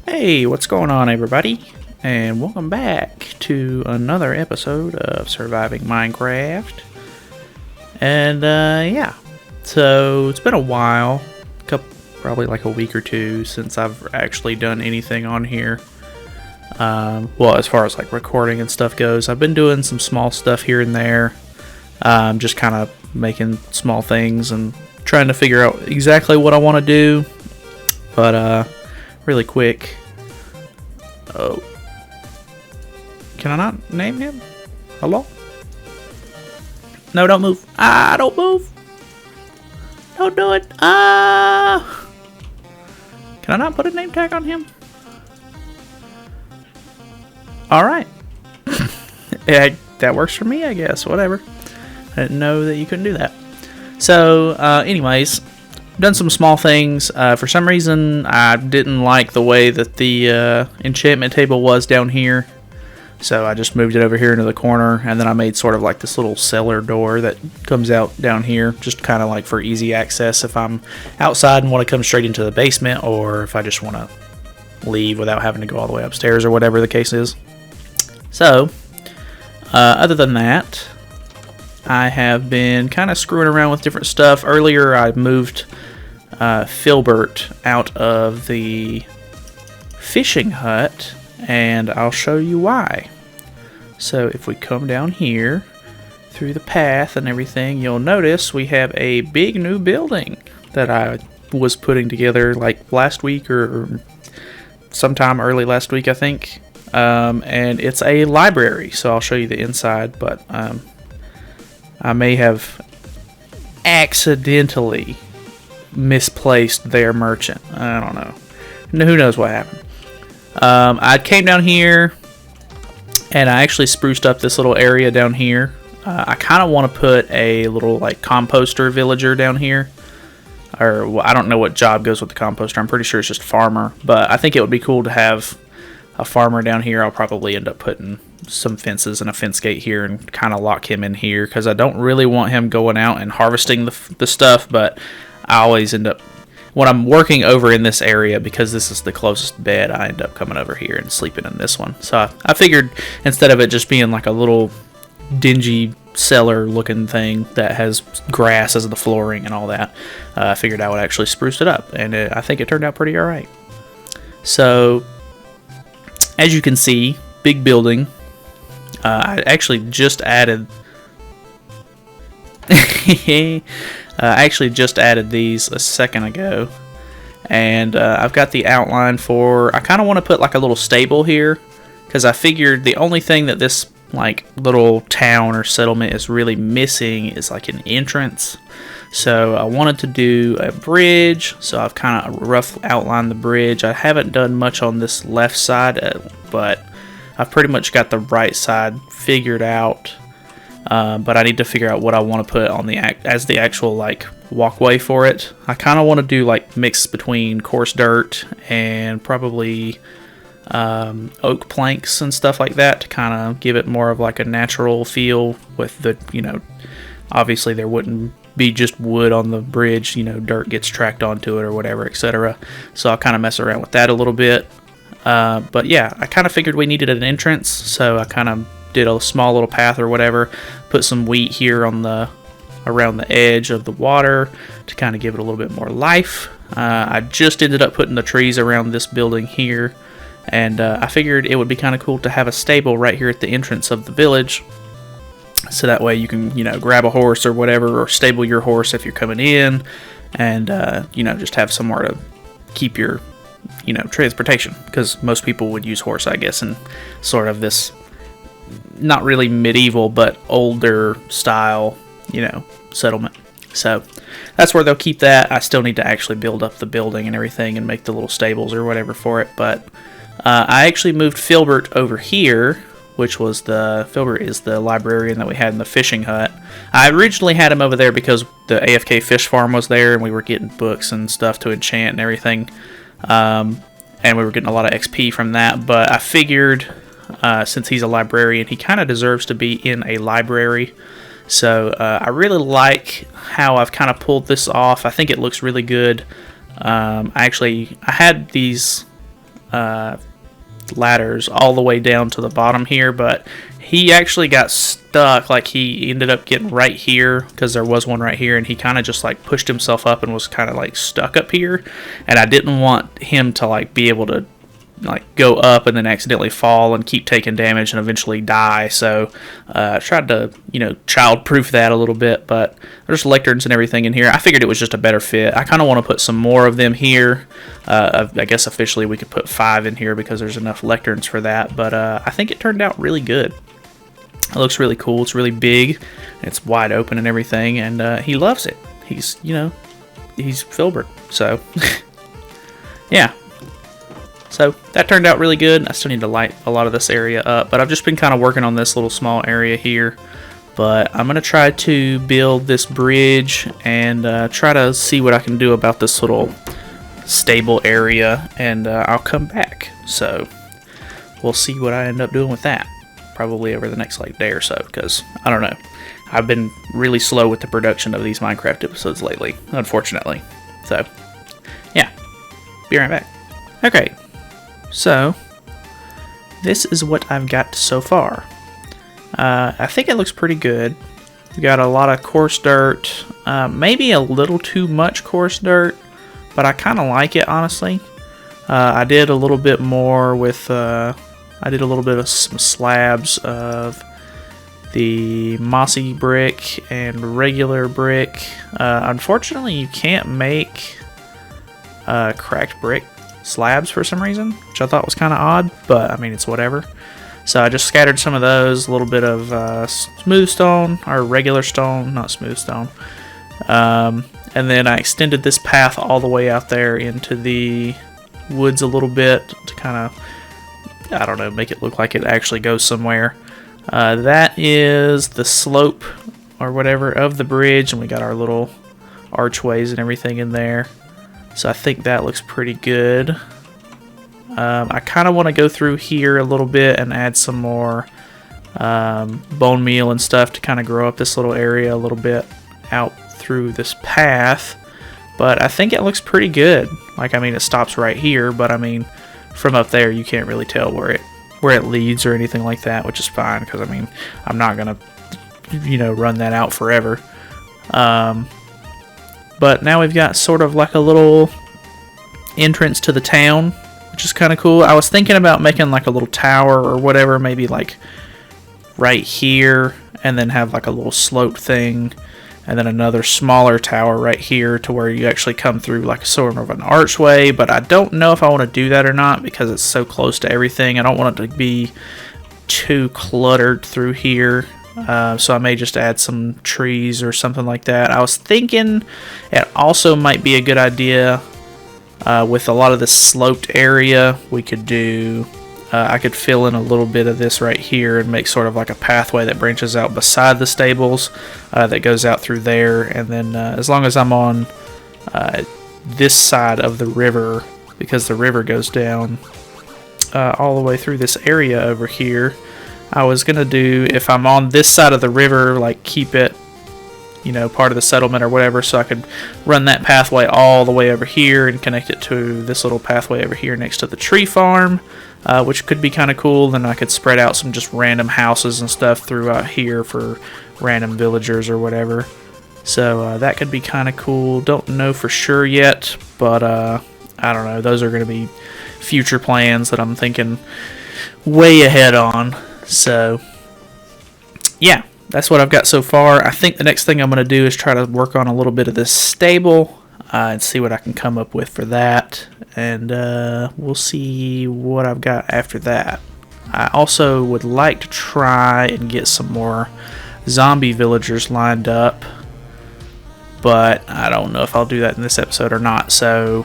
Hey, what's going on, everybody? And welcome back to another episode of Surviving Minecraft. And yeah, so it's been a while, probably like a week or two since I've actually done anything on here. Well, as far as like recording and stuff goes, I've been doing some small stuff here and there, just kind of making small things and trying to figure out exactly what I want to do. But really quick. Oh. Can I not name him? Hello? No, don't move. Don't move. Don't do it. Can I not put a name tag on him? Alright. Yeah, that works for me, I guess. Whatever. I didn't know that you couldn't do that. So, anyways, done some small things. For some reason, I didn't like the way that the enchantment table was down here. So I just moved it over here into the corner, and then I made sort of like this little cellar door that comes out down here, just kind of like for easy access if I'm outside and want to come straight into the basement, or if I just want to leave without having to go all the way upstairs or whatever the case is. So, other than that, I have been kind of screwing around with different stuff. Earlier, I moved Filbert out of the fishing hut, and I'll show you why. So if we come down here through the path and everything, you'll notice we have a big new building that I was putting together like last week or sometime early last week, I think. And it's a library, so I'll show you the inside, but I may have accidentally misplaced their merchant. I don't know. Who knows what happened. I came down here and I actually spruced up this little area down here. I kind of want to put a little like composter villager down here. Or well, I don't know what job goes with the composter. I'm pretty sure it's just farmer. But I think it would be cool to have a farmer down here. I'll probably end up putting some fences and a fence gate here and kind of lock him in here, because I don't really want him going out and harvesting the stuff, but I always end up, when I'm working over in this area, because this is the closest bed, I end up coming over here and sleeping in this one. So I figured instead of it just being like a little dingy cellar looking thing that has grass as the flooring and all that, I figured I would actually spruce it up, and I think it turned out pretty alright. So as you can see, big building. I actually just added these a second ago, and I've got the outline for, I kind of want to put like a little stable here, because I figured the only thing that this like little town or settlement is really missing is like an entrance. So I wanted to do a bridge, so I've kind of rough outlined the bridge. I haven't done much on this left side, but I've pretty much got the right side figured out. But I need to figure out what I want to put on as the actual like walkway for it. I kind of want to do like mix between coarse dirt and probably oak planks and stuff like that to kind of give it more of like a natural feel with the, obviously there wouldn't be just wood on the bridge, dirt gets tracked onto it or whatever, etc. So I'll kind of mess around with that a little bit. But yeah, I kind of figured we needed an entrance, so I kind of did a small little path or whatever, put some wheat here on around the edge of the water to kind of give it a little bit more life. I just ended up putting the trees around this building here, and I figured it would be kind of cool to have a stable right here at the entrance of the village, so that way you can grab a horse or whatever, or stable your horse if you're coming in, and just have somewhere to keep your transportation, because most people would use horse, I guess, in sort of this not really medieval but older style settlement. So that's where they'll keep that. I still need to actually build up the building and everything and make the little stables or whatever for it, but I actually moved Filbert over here, which was Filbert is the librarian that we had in the fishing hut. I originally had him over there because the AFK fish farm was there and we were getting books and stuff to enchant and everything, and we were getting a lot of XP from that, but I figured since he's a librarian. He kind of deserves to be in a library. So I really like how I've kind of pulled this off. I think it looks really good. I had these ladders all the way down to the bottom here, but he actually got stuck. Like, he ended up getting right here because there was one right here, and he kind of just like pushed himself up and was kind of like stuck up here, and I didn't want him to like be able to like go up and then accidentally fall and keep taking damage and eventually die. So I tried to, you know, child-proof that a little bit, but there's lecterns and everything in here. I figured it was just a better fit. I kind of want to put some more of them here. I guess officially we could put 5 in here because there's enough lecterns for that, but I think it turned out really good. It looks really cool. It's really big. It's wide open and everything, and he loves it. He's, you know, he's Filbert, so yeah. So that turned out really good. I still need to light a lot of this area up, but I've just been kind of working on this little small area here. But I'm going to try to build this bridge and try to see what I can do about this little stable area, and I'll come back. So we'll see what I end up doing with that. Probably over the next like day or so, because I don't know. I've been really slow with the production of these Minecraft episodes lately, unfortunately. So yeah, be right back. Okay. So, this is what I've got so far. I think it looks pretty good. We got a lot of coarse dirt, maybe a little too much coarse dirt, but I kind of like it, honestly. I did a little bit more with, I did a little bit of some slabs of the mossy brick and regular brick. Unfortunately, you can't make cracked brick slabs for some reason, which I thought was kind of odd, but I mean, it's whatever. So I just scattered some of those, a little bit of smooth stone, or regular stone, not smooth stone, and then I extended this path all the way out there into the woods a little bit to kind of, I don't know, make it look like it actually goes somewhere. That is the slope or whatever of the bridge, and we got our little archways and everything in there. So I think that looks pretty good. I kind of want to go through here a little bit and add some more bone meal and stuff to kind of grow up this little area a little bit out through this path. But I think it looks pretty good. Like, I mean, it stops right here, but I mean, from up there you can't really tell where it leads or anything like that, which is fine because I mean, I'm not gonna, you know, run that out forever. But now we've got sort of like a little entrance to the town, which is kind of cool. I was thinking about making like a little tower or whatever, maybe like right here, and then have like a little slope thing, and then another smaller tower right here to where you actually come through like sort of an archway. But I don't know if I want to do that or not because it's so close to everything. I don't want it to be too cluttered through here. So I may just add some trees or something like that. I was thinking it also might be a good idea with a lot of this sloped area. We could do, I could fill in a little bit of this right here and make sort of like a pathway that branches out beside the stables that goes out through there. And then as long as I'm on this side of the river, because the river goes down all the way through this area over here, I was going to do, if I'm on this side of the river, like keep it, you know, part of the settlement or whatever, so I could run that pathway all the way over here and connect it to this little pathway over here next to the tree farm, which could be kind of cool. Then I could spread out some just random houses and stuff throughout here for random villagers or whatever. So that could be kind of cool. Don't know for sure yet, but I don't know. Those are going to be future plans that I'm thinking way ahead on. So, yeah, that's what I've got so far. I think the next thing I'm going to do is try to work on a little bit of this stable and see what I can come up with for that. And we'll see what I've got after that. I also would like to try and get some more zombie villagers lined up, but I don't know if I'll do that in this episode or not. So,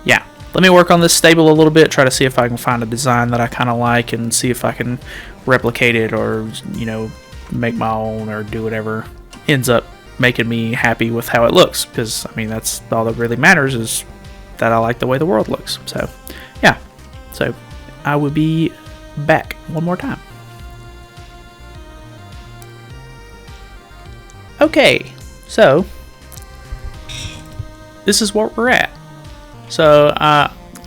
yeah. Let me work on this stable a little bit, try to see if I can find a design that I kind of like and see if I can replicate it or, you know, make my own or do whatever ends up making me happy with how it looks. Because, I mean, that's all that really matters, is that I like the way the world looks. So, yeah. So, I will be back one more time. Okay, so this is where we're at. So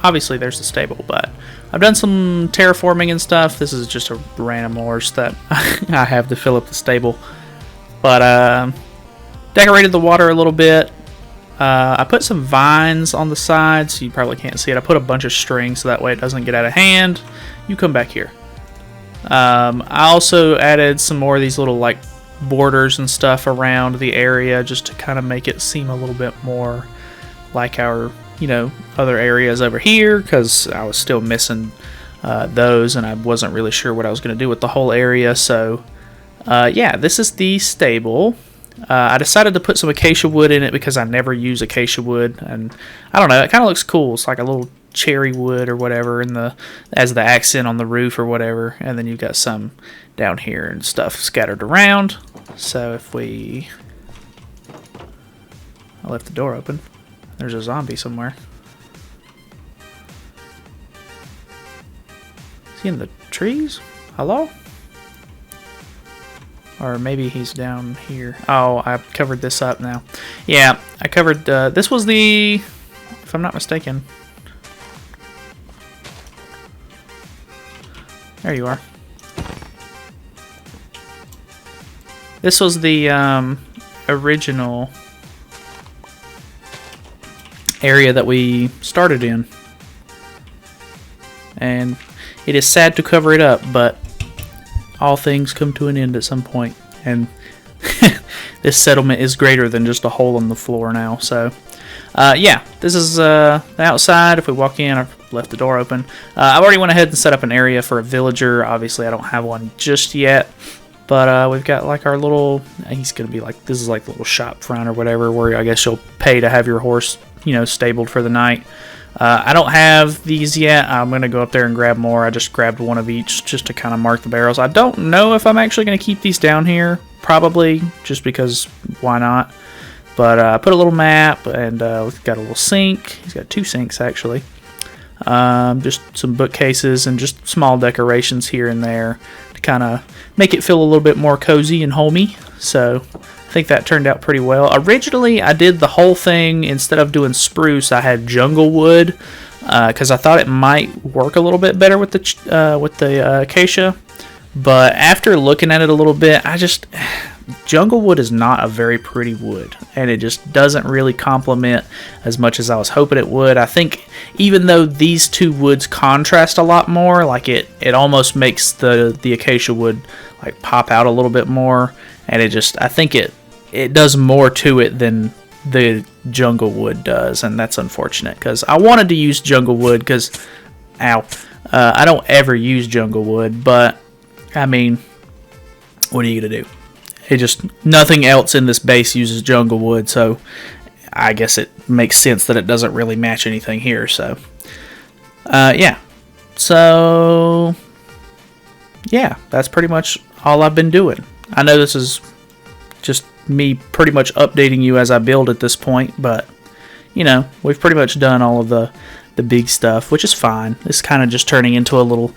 obviously there's the stable, but I've done some terraforming and stuff. This is just a random horse that I have to fill up the stable. But decorated the water a little bit. I put some vines on the sides. You probably can't see it. I put a bunch of string so that way it doesn't get out of hand. You come back here. I also added some more of these little like borders and stuff around the area just to kind of make it seem a little bit more like our, other areas over here, because I was still missing those and I wasn't really sure what I was going to do with the whole area. So yeah, this is the stable. I decided to put some acacia wood in it because I never use acacia wood, and I don't know, it kind of looks cool. It's like a little cherry wood or whatever as the accent on the roof or whatever, and then you've got some down here and stuff scattered around. So if I left the door open. There's a zombie somewhere. Is he in the trees? Hello? Or maybe he's down here. Oh, I covered this up now. Yeah, I covered, this was the, if I'm not mistaken. There you are. This was the original area that we started in. And it is sad to cover it up, but all things come to an end at some point, and this settlement is greater than just a hole in the floor now. So yeah, this is the outside. If we walk in, I've left the door open. I've already went ahead and set up an area for a villager. Obviously I don't have one just yet, but we've got like our little, he's gonna be like, this is like the little shop front or whatever, where I guess you'll pay to have your horse stabled for the night. I don't have these yet. I'm going to go up there and grab more. I just grabbed one of each just to kind of mark the barrels. I don't know if I'm actually going to keep these down here. Probably, just because why not. But I put a little map, and we've got a little sink. He's got 2 sinks, actually. Just some bookcases and just small decorations here and there to kind of make it feel a little bit more cozy and homey. So I think that turned out pretty well. Originally, I did the whole thing, instead of doing spruce, I had jungle wood, because I thought it might work a little bit better with the acacia. But after looking at it a little bit, jungle wood is not a very pretty wood, and it just doesn't really complement as much as I was hoping it would. I think even though these two woods contrast a lot more, like it almost makes the acacia wood like pop out a little bit more, and I think it does more to it than the jungle wood does, and that's unfortunate, because I wanted to use jungle wood because, I don't ever use jungle wood, but I mean, what are you gonna do? Nothing else in this base uses jungle wood, so I guess it makes sense that it doesn't really match anything here. So yeah, so yeah, that's pretty much all I've been doing. I know this is just me pretty much updating you as I build at this point, but we've pretty much done all of the big stuff, which is fine. It's kind of just turning into a little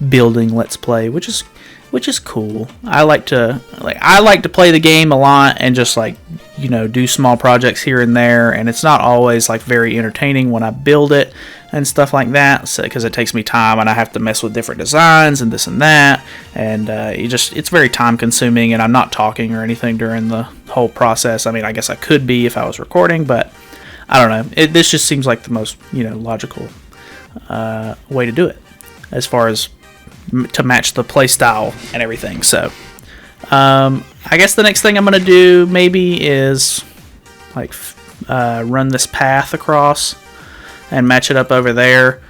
building let's play, which is cool. I like to play the game a lot and just do small projects here and there, and it's not always like very entertaining when I build it and stuff like that, because it takes me time and I have to mess with different designs and this and that, and it's very time consuming, and I'm not talking or anything during the whole process. I mean, I guess I could be if I was recording, but I don't know. This just seems like the most logical way to do it as far as to match the play style and everything. So I guess the next thing I'm going to do maybe is run this path across and match it up over there.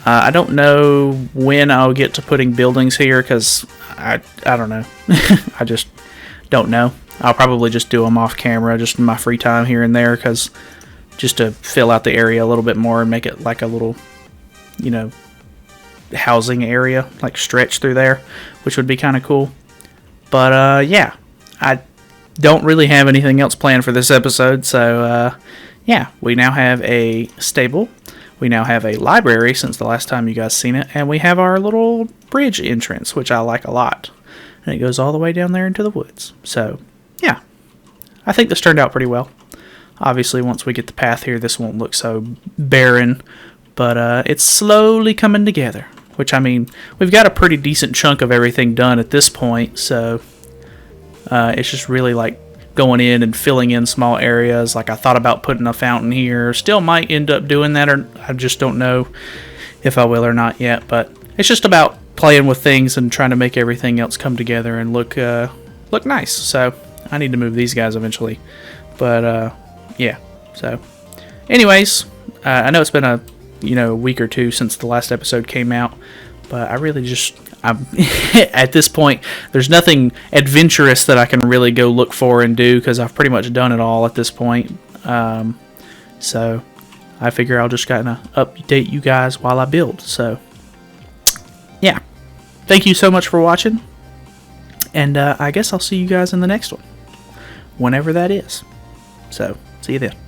I don't know when I'll get to putting buildings here, because I don't know. I just don't know. I'll probably just do them off camera, just in my free time here and there, because just to fill out the area a little bit more and make it like a little, housing area, like stretch through there, which would be kind of cool. But yeah, I don't really have anything else planned for this episode, so yeah, we now have a stable. We now have a library since the last time you guys seen it, and we have our little bridge entrance, which I like a lot. And it goes all the way down there into the woods. So, yeah. I think this turned out pretty well. Obviously, once we get the path here, this won't look so barren. But it's slowly coming together. Which, I mean, we've got a pretty decent chunk of everything done at this point. So, it's just really like going in and filling in small areas. Like I thought about putting a fountain here. Still might end up doing that, or I just don't know if I will or not yet. But it's just about playing with things and trying to make everything else come together and look nice. So I need to move these guys eventually. But yeah. So anyways, I know it's been a week or two since the last episode came out, but I really I'm at this point, there's nothing adventurous that I can really go look for and do because I've pretty much done it all at this point. So I figure I'll just kind of update you guys while I build. So yeah, thank you so much for watching, and I guess I'll see you guys in the next one, whenever that is. So see you then.